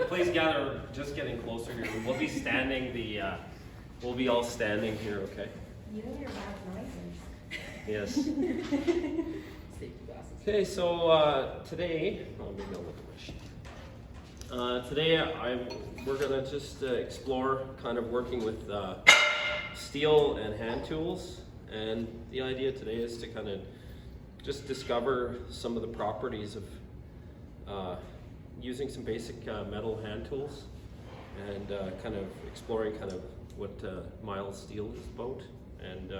Please gather, just getting closer here. We'll be standing we'll be all standing here, okay? You know your bad Yes. Safety glasses. Okay, so today, maybe I'll look at my sheet. Today we're gonna just explore kind of working with steel and hand tools, and the idea today is to kind of just discover some of the properties of using some basic metal hand tools, and kind of exploring kind of what mild steel is about, and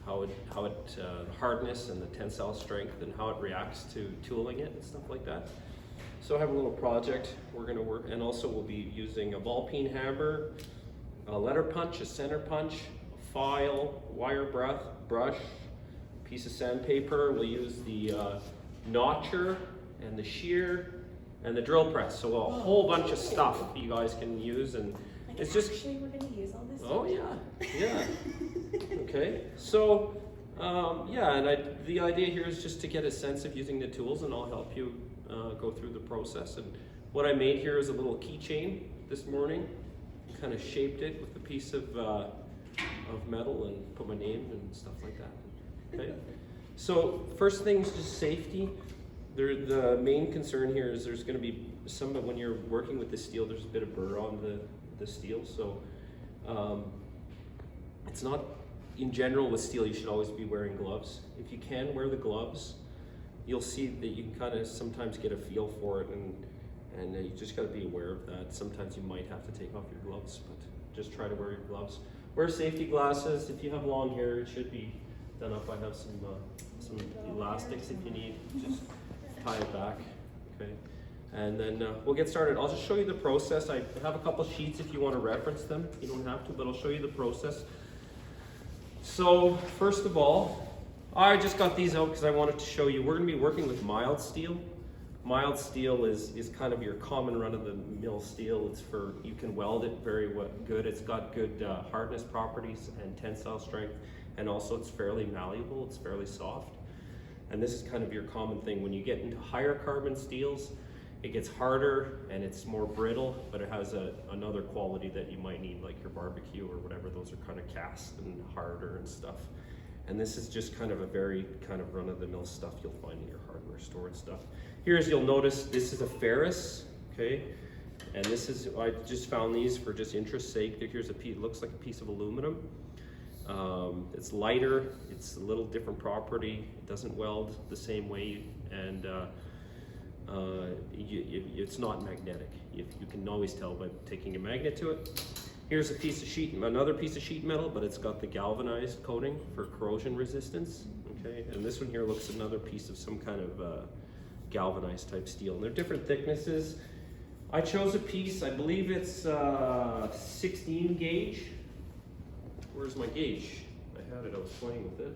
how it hardness and the tensile strength and how it reacts to tooling it and stuff like that. So I have a little project we're going to work, and also we'll be using a ball peen hammer, a letter punch, a center punch, a file, wire brush, piece of sandpaper. We'll use the notcher and the shear and the drill press. So a whole bunch of stuff you guys can use, and it's just actually we're going to use all this. Oh yeah. Okay, so yeah, and the idea here is just to get a sense of using the tools, and I'll help you go through the process. And what I made here is a little keychain this morning. Kind of shaped it with a piece of metal and put my name and stuff like that. Okay. So first thing is just safety. The main concern here is there's going to be when you're working with the steel, there's a bit of burr on the steel. So it's not, in general with steel, you should always be wearing gloves. If you can wear the gloves, you'll see that you can kind of sometimes get a feel for it, and you just got to be aware of that. Sometimes you might have to take off your gloves, but just try to wear your gloves. Wear safety glasses. If you have long hair, it should be done up. I have some elastics if you need. Just tie it back, okay? And then we'll get started. I'll just show you the process. I have a couple sheets if you want to reference them. You don't have to, but I'll show you the process. So first of all, I just got these out because I wanted to show you. We're going to be working with mild steel. Mild steel is kind of your common run-of-the-mill steel. It's you can weld it very good. It's got good hardness properties and tensile strength, and also it's fairly malleable. It's fairly soft. And this is kind of your common thing. When you get into higher carbon steels, it gets harder and it's more brittle, but it has another quality that you might need, like your barbecue or whatever. Those are kind of cast and harder and stuff. And this is just kind of a very kind of run-of-the-mill stuff you'll find in your hardware store and stuff. Here's, you'll notice this is a ferrous, okay? And this is, I just found these for just interest's sake. Here's a piece, looks like a piece of aluminum. It's lighter, it's a little different property. It doesn't weld the same way, and it's not magnetic. You can always tell by taking a magnet to it. Here's a piece of another piece of sheet metal, but it's got the galvanized coating for corrosion resistance. Okay, and this one here looks another piece of some kind of galvanized type steel. And they're different thicknesses. I chose a piece, I believe it's 16 gauge. Where's my gauge? I had it, I was playing with it.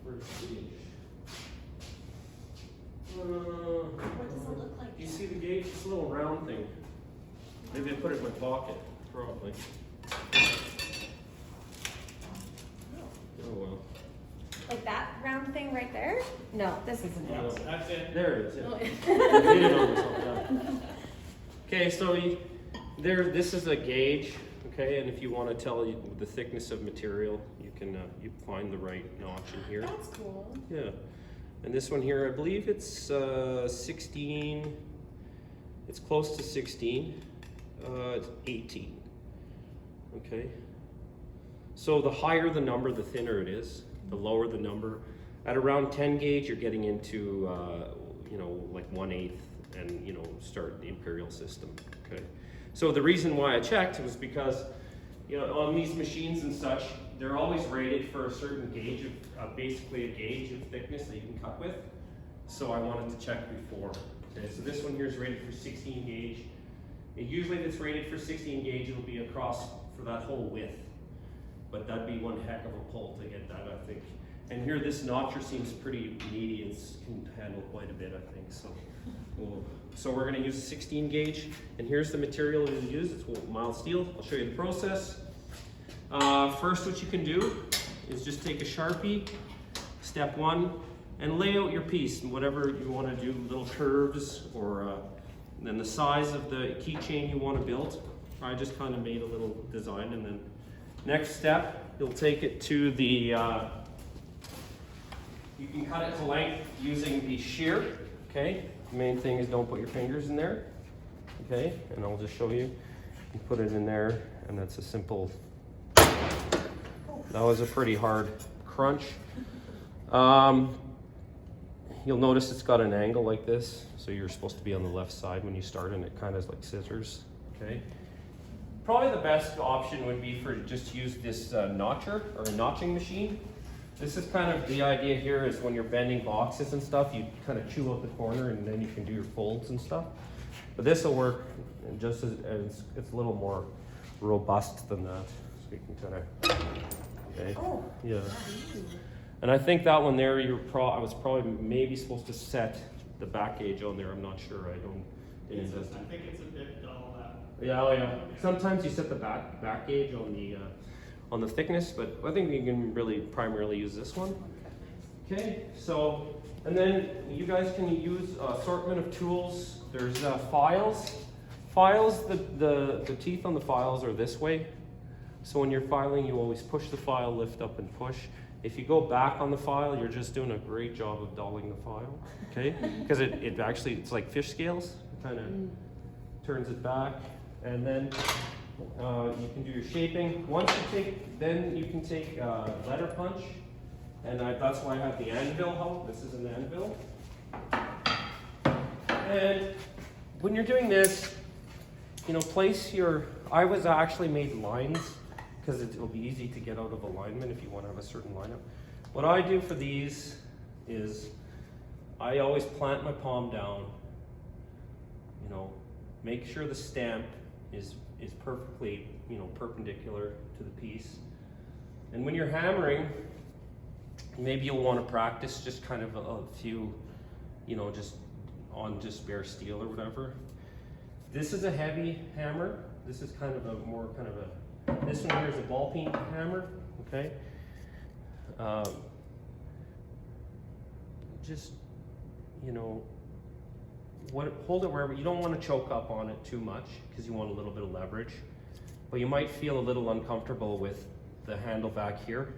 Where's the gauge? What does it look like? You see the gauge? It's a little round thing. Maybe I put it in my pocket, probably. Oh well. Like that round thing right there? No, this isn't No, it. that's it. There it is. Yeah. Oh. I hit it on something. Okay, so this is a gauge. Okay, and if you want to tell the thickness of material, you can you find the right notch in here. That's cool. Yeah, and this one here, I believe it's 16. It's close to 16. It's 18. Okay. So the higher the number, the thinner it is. The lower the number. At around 10 gauge, you're getting into you know, like 1/8, and you know, start the imperial system. Okay. So the reason why I checked was because, you know, on these machines and such, they're always rated for a certain gauge of, basically a gauge of thickness that you can cut with. So I wanted to check before. Okay, so this one here is rated for 16 gauge. Usually if it's rated for 16 gauge, it'll be across for that whole width. But that'd be one heck of a pull to get that, I think. And here, this notcher seems pretty meaty. It can handle quite a bit, I think. So we're going to use a 16 gauge, and here's the material we'll use. It's mild steel. I'll show you the process. First, what you can do is just take a Sharpie. Step one, and lay out your piece, whatever you want to do, little curves, or then the size of the keychain you want to build. I just kind of made a little design, and then next step, you'll take it to the, you can cut it to length using the shear, okay? The main thing is don't put your fingers in there, okay? And I'll just show you. You put it in there, and that's a simple, that was a pretty hard crunch. You'll notice it's got an angle like this, so you're supposed to be on the left side when you start, and it kind of is like scissors, okay? Probably the best option would be for just use this notcher or a notching machine. This is kind of the idea here is when you're bending boxes and stuff, you kind of chew out the corner and then you can do your folds and stuff. But this will work just as it's a little more robust than that. So you can kind of, okay, Oh. yeah. And I think that one there, I was probably maybe supposed to set the back gauge on there. I'm not sure. I think it's a bit dull. Yeah, oh yeah. Sometimes you set the back gauge on the thickness, but I think you can really primarily use this one. Okay, so, and then you guys can use assortment of tools. There's files. Files, the teeth on the files are this way. So when you're filing, you always push the file, lift up and push. If you go back on the file, you're just doing a great job of dulling the file, okay? Because it actually, it's like fish scales. It kind of turns it back. And then you can do your shaping. Once you take, then you can take letter punch. And that's why I have the anvil help. This is an anvil. And when you're doing this, you know, place your, I was actually made lines because it'll be easy to get out of alignment if you want to have a certain lineup. What I do for these is I always plant my palm down, you know, make sure the stamp is perfectly, you know, perpendicular to the piece. And when you're hammering, maybe you'll want to practice just kind of a few, you know, just on just bare steel or whatever. This is a heavy hammer. This is kind of a more kind of a, this one here is a ball peen hammer, okay? Just, you know, hold it wherever, you don't want to choke up on it too much because you want a little bit of leverage, but you might feel a little uncomfortable with the handle back here,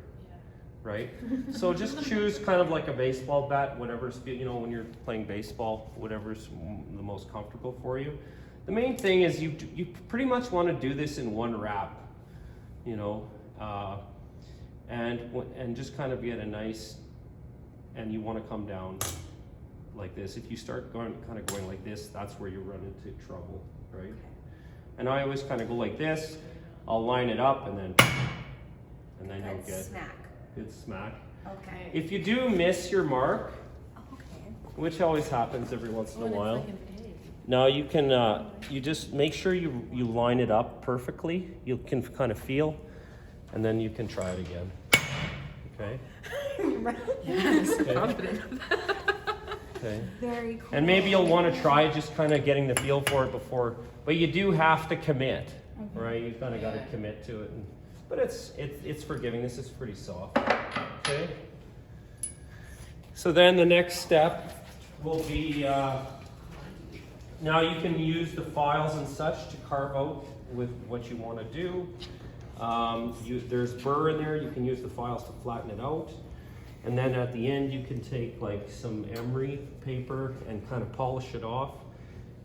right? So just choose kind of like a baseball bat, whatever's, you know, when you're playing baseball, whatever's the most comfortable for you. The main thing is you pretty much want to do this in one wrap, you know, and just kind of get a nice, and you want to come down like this. If you start going like this, that's where you run into trouble, right? And I always kind of go like this. I'll line it up and then you'll get smack. Good smack. Okay. If you do miss your mark, Okay. which always happens every once in a while, now you can you just make sure you line it up perfectly. You can kind of feel, and then you can try it again. Okay. Yes, Okay. confident. Okay. Very cool. And maybe you'll want to try just kind of getting the feel for it before, but you do have to commit, right? You kind of got to commit to it, but it's forgiving. This is pretty soft. Okay. So then the next step will be now you can use the files and such to carve out with what you want to do. There's burr in there. You can use the files to flatten it out. And then at the end, you can take like some emery paper and kind of polish it off.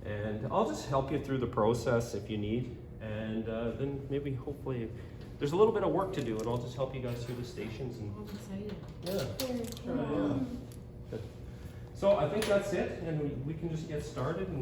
And I'll just help you through the process if you need. And then maybe, hopefully, there's a little bit of work to do, and I'll just help you guys through the stations. And I'm excited. yeah. Very Yeah. cool. Good. So I think that's it, and we can just get started. And